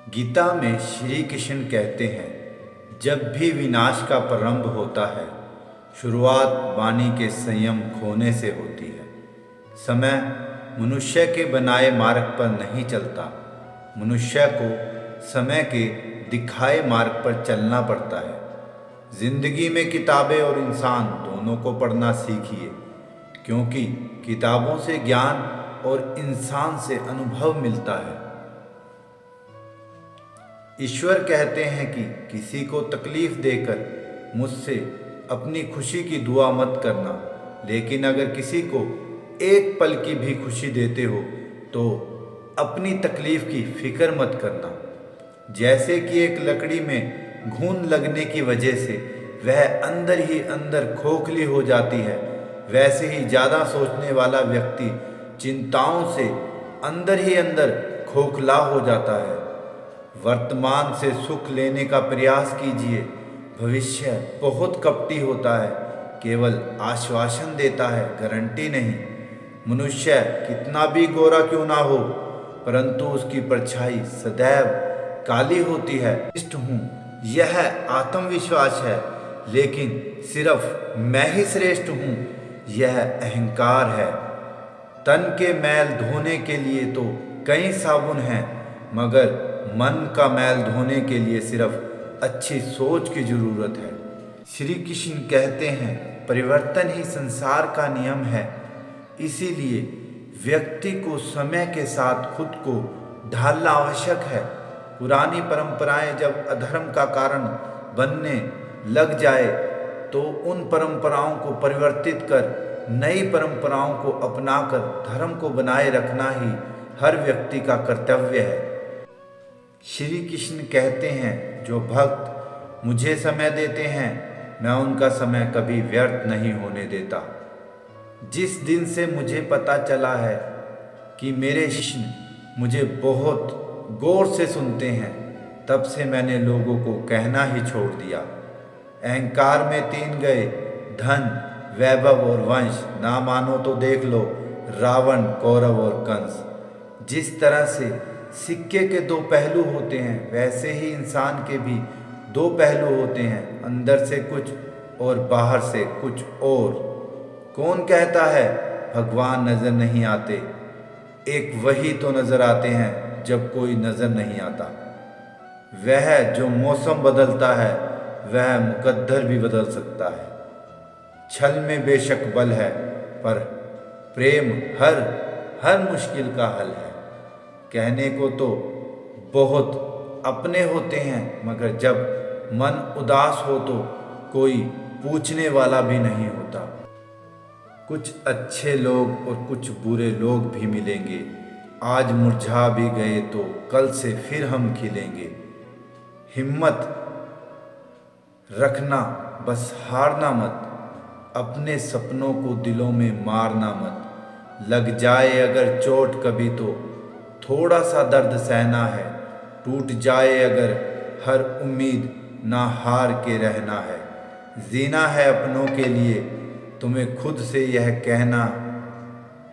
गीता में श्री कृष्ण कहते हैं, जब भी विनाश का प्रारंभ होता है, शुरुआत वाणी के संयम खोने से होती है। समय मनुष्य के बनाए मार्ग पर नहीं चलता, मनुष्य को समय के दिखाए मार्ग पर चलना पड़ता है। जिंदगी में किताबें और इंसान दोनों को पढ़ना सीखिए, क्योंकि किताबों से ज्ञान और इंसान से अनुभव मिलता है। ईश्वर कहते हैं कि किसी को तकलीफ देकर मुझसे अपनी खुशी की दुआ मत करना, लेकिन अगर किसी को एक पल की भी खुशी देते हो तो अपनी तकलीफ की फिक्र मत करना। जैसे कि एक लकड़ी में घून लगने की वजह से वह अंदर ही अंदर खोखली हो जाती है, वैसे ही ज़्यादा सोचने वाला व्यक्ति चिंताओं से अंदर ही अंदर खोखला हो जाता है। वर्तमान से सुख लेने का प्रयास कीजिए। भविष्य बहुत कपटी होता है, केवल आश्वासन देता है, गारंटी नहीं। मनुष्य कितना भी गोरा क्यों ना हो, परंतु उसकी परछाई सदैव काली होती है। श्रेष्ठ हूँ यह आत्मविश्वास है, लेकिन सिर्फ मैं ही श्रेष्ठ हूँ यह अहंकार है। तन के मैल धोने के लिए तो कई साबुन हैं, मगर मन का मैल धोने के लिए सिर्फ अच्छी सोच की जरूरत है। श्री कृष्ण कहते हैं, परिवर्तन ही संसार का नियम है, इसीलिए व्यक्ति को समय के साथ खुद को ढालना आवश्यक है। पुरानी परंपराएं जब अधर्म का कारण बनने लग जाए तो उन परंपराओं को परिवर्तित कर नई परंपराओं को अपनाकर धर्म को बनाए रखना ही हर व्यक्ति का कर्तव्य है। श्री कृष्ण कहते हैं, जो भक्त मुझे समय देते हैं मैं उनका समय कभी व्यर्थ नहीं होने देता। जिस दिन से मुझे पता चला है कि मेरे शिष्य मुझे बहुत गौर से सुनते हैं, तब से मैंने लोगों को कहना ही छोड़ दिया। अहंकार में तीन गए, धन, वैभव और वंश। ना मानो तो देख लो रावण, कौरव और कंस। जिस तरह से सिक्के के दो पहलू होते हैं, वैसे ही इंसान के भी दो पहलू होते हैं, अंदर से कुछ और बाहर से कुछ और। कौन कहता है भगवान नजर नहीं आते? एक वही तो नजर आते हैं जब कोई नजर नहीं आता। वह जो मौसम बदलता है वह मुकद्दर भी बदल सकता है। छल में बेशक बल है, पर प्रेम हर मुश्किल का हल है। कहने को तो बहुत अपने होते हैं, मगर जब मन उदास हो तो कोई पूछने वाला भी नहीं होता। कुछ अच्छे लोग और कुछ बुरे लोग भी मिलेंगे, आज मुरझा भी गए तो कल से फिर हम खिलेंगे। हिम्मत रखना, बस हारना मत, अपने सपनों को दिलों में मारना मत। लग जाए अगर चोट कभी तो थोड़ा सा दर्द सहना है, टूट जाए अगर हर उम्मीद ना हार के रहना है। जीना है अपनों के लिए, तुम्हें खुद से यह कहना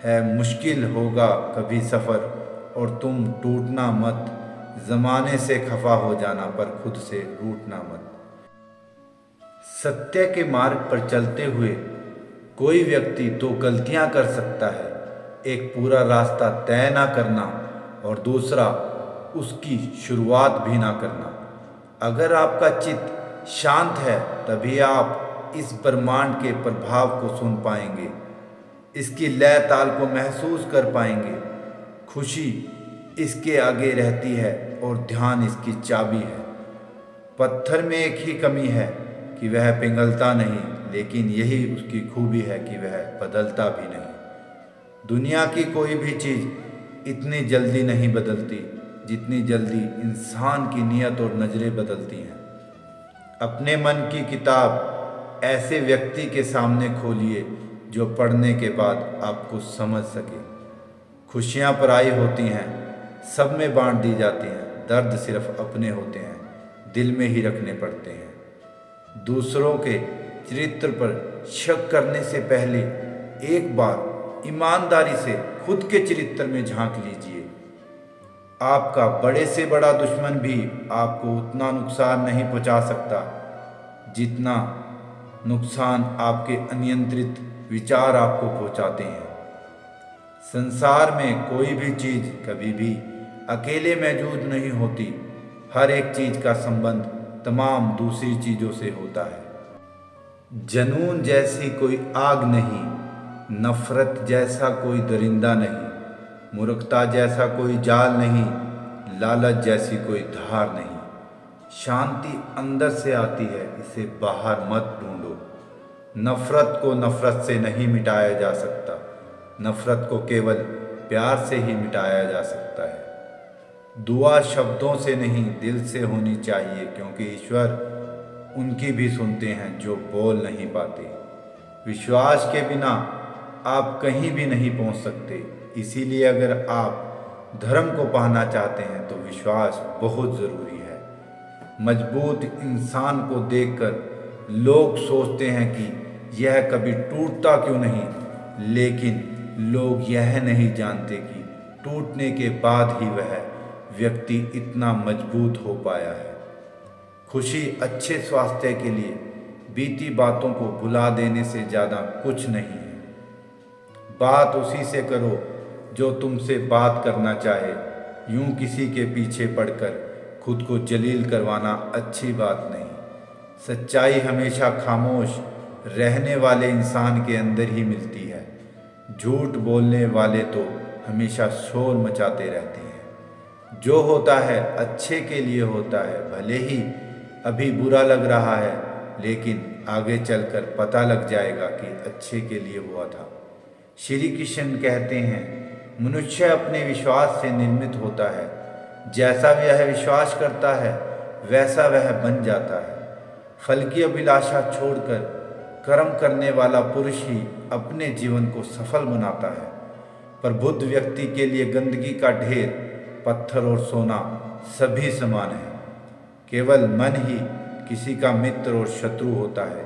है। मुश्किल होगा कभी सफ़र और तुम टूटना मत, ज़माने से खफा हो जाना पर खुद से रूठना मत। सत्य के मार्ग पर चलते हुए कोई व्यक्ति तो गलतियां कर सकता है, एक पूरा रास्ता तय ना करना और दूसरा उसकी शुरुआत भी ना करना। अगर आपका चित्त शांत है तभी आप इस ब्रह्मांड के प्रभाव को सुन पाएंगे, इसकी लय ताल को महसूस कर पाएंगे। खुशी इसके आगे रहती है और ध्यान इसकी चाबी है। पत्थर में एक ही कमी है कि वह पिघलता नहीं, लेकिन यही उसकी खूबी है कि वह बदलता भी नहीं। दुनिया की कोई भी चीज़ इतनी जल्दी नहीं बदलती जितनी जल्दी इंसान की नीयत और नज़रें बदलती हैं। अपने मन की किताब ऐसे व्यक्ति के सामने खोलिए जो पढ़ने के बाद आपको समझ सके। खुशियाँ पराई होती हैं, सब में बांट दी जाती हैं, दर्द सिर्फ अपने होते हैं, दिल में ही रखने पड़ते हैं। दूसरों के चरित्र पर शक करने से पहले एक बार ईमानदारी से खुद के चरित्र में झांक लीजिए। आपका बड़े से बड़ा दुश्मन भी आपको उतना नुकसान नहीं पहुंचा सकता जितना नुकसान आपके अनियंत्रित विचार आपको पहुंचाते हैं। संसार में कोई भी चीज़ कभी भी अकेले मौजूद नहीं होती। हर एक चीज़ का संबंध तमाम दूसरी चीज़ों से होता है। जनून जैसी कोई आग नहीं, नफरत जैसा कोई दरिंदा नहीं, मूर्खता जैसा कोई जाल नहीं, लालच जैसी कोई धार नहीं। शांति अंदर से आती है, इसे बाहर मत ढूंढो। नफरत को नफरत से नहीं मिटाया जा सकता, नफरत को केवल प्यार से ही मिटाया जा सकता है। दुआ शब्दों से नहीं दिल से होनी चाहिए, क्योंकि ईश्वर उनकी भी सुनते हैं जो बोल नहीं पाते। विश्वास के बिना आप कहीं भी नहीं पहुंच सकते। इसीलिए अगर आप धर्म को पाना चाहते हैं तो विश्वास बहुत ज़रूरी है। मजबूत इंसान को देखकर लोग सोचते हैं कि यह कभी टूटता क्यों नहीं, लेकिन लोग यह नहीं जानते कि टूटने के बाद ही वह व्यक्ति इतना मजबूत हो पाया है। खुशी अच्छे स्वास्थ्य के लिए बीती बातों को भुला देने से ज़्यादा कुछ नहीं है। बात उसी से करो जो तुमसे बात करना चाहे। यूं किसी के पीछे पड़कर खुद को जलील करवाना अच्छी बात नहीं। सच्चाई हमेशा खामोश रहने वाले इंसान के अंदर ही मिलती है। झूठ बोलने वाले तो हमेशा शोर मचाते रहते हैं। जो होता है अच्छे के लिए होता है, भले ही अभी बुरा लग रहा है, लेकिन आगे चलकर पता लग जाएगा कि अच्छे के लिए हुआ था। श्री कृष्ण कहते हैं, मनुष्य अपने विश्वास से निर्मित होता है। जैसा वह विश्वास करता है वैसा वह बन जाता है। फल की अभिलाषा छोड़कर कर्म करने वाला पुरुष ही अपने जीवन को सफल बनाता है। पर बुद्ध व्यक्ति के लिए गंदगी का ढेर, पत्थर और सोना सभी समान है। केवल मन ही किसी का मित्र और शत्रु होता है।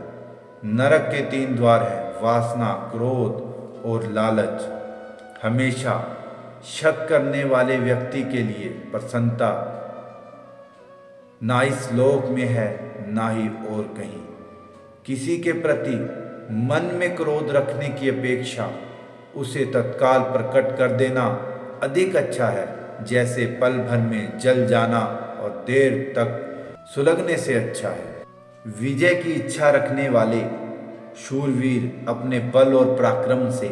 नरक के 3 द्वार हैं, वासना, क्रोध और लालच। हमेशा शक करने वाले व्यक्ति के लिए प्रसन्नता ना इस लोक में है ना ही और कहीं। किसी के प्रति मन में क्रोध रखने की अपेक्षा उसे तत्काल प्रकट कर देना अधिक अच्छा है। जैसे पल भर में जल जाना और देर तक सुलगने से अच्छा है। विजय की इच्छा रखने वाले शूरवीर अपने बल और पराक्रम से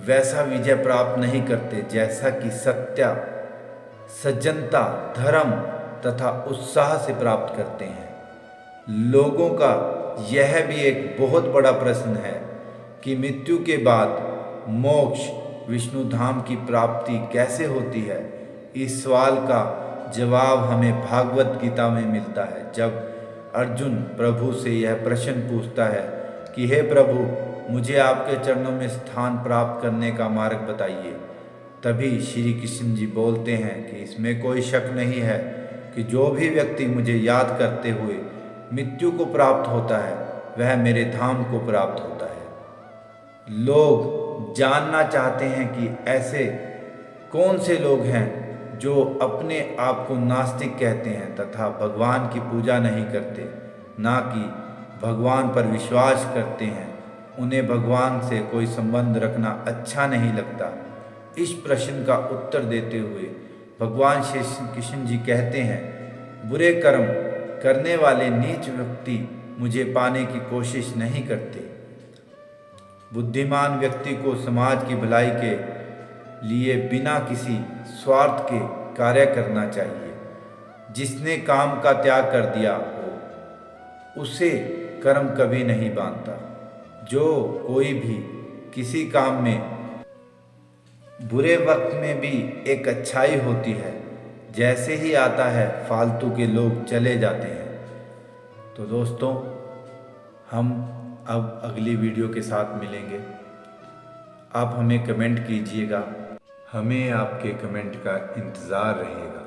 वैसा विजय प्राप्त नहीं करते जैसा कि सत्य, सज्जनता, धर्म तथा उत्साह से प्राप्त करते हैं। लोगों का यह भी एक बहुत बड़ा प्रश्न है कि मृत्यु के बाद मोक्ष, विष्णु धाम की प्राप्ति कैसे होती है। इस सवाल का जवाब हमें भागवत गीता में मिलता है। जब अर्जुन प्रभु से यह प्रश्न पूछता है कि हे प्रभु, मुझे आपके चरणों में स्थान प्राप्त करने का मार्ग बताइए, तभी श्री कृष्ण जी बोलते हैं कि इसमें कोई शक नहीं है कि जो भी व्यक्ति मुझे याद करते हुए मृत्यु को प्राप्त होता है वह मेरे धाम को प्राप्त होता है। लोग जानना चाहते हैं कि ऐसे कौन से लोग हैं जो अपने आप को नास्तिक कहते हैं तथा भगवान की पूजा नहीं करते, ना कि भगवान पर विश्वास करते हैं। उन्हें भगवान से कोई संबंध रखना अच्छा नहीं लगता। इस प्रश्न का उत्तर देते हुए भगवान श्री कृष्ण जी कहते हैं, बुरे कर्म करने वाले नीच व्यक्ति मुझे पाने की कोशिश नहीं करते। बुद्धिमान व्यक्ति को समाज की भलाई के लिए बिना किसी स्वार्थ के कार्य करना चाहिए। जिसने काम का त्याग कर दिया हो उसे कर्म कभी नहीं बांधता। जो कोई भी किसी काम में बुरे वक्त में भी एक अच्छाई होती है, जैसे ही आता है फालतू के लोग चले जाते हैं। तो दोस्तों, हम अब अगली वीडियो के साथ मिलेंगे। आप हमें कमेंट कीजिएगा, हमें आपके कमेंट का इंतज़ार रहेगा।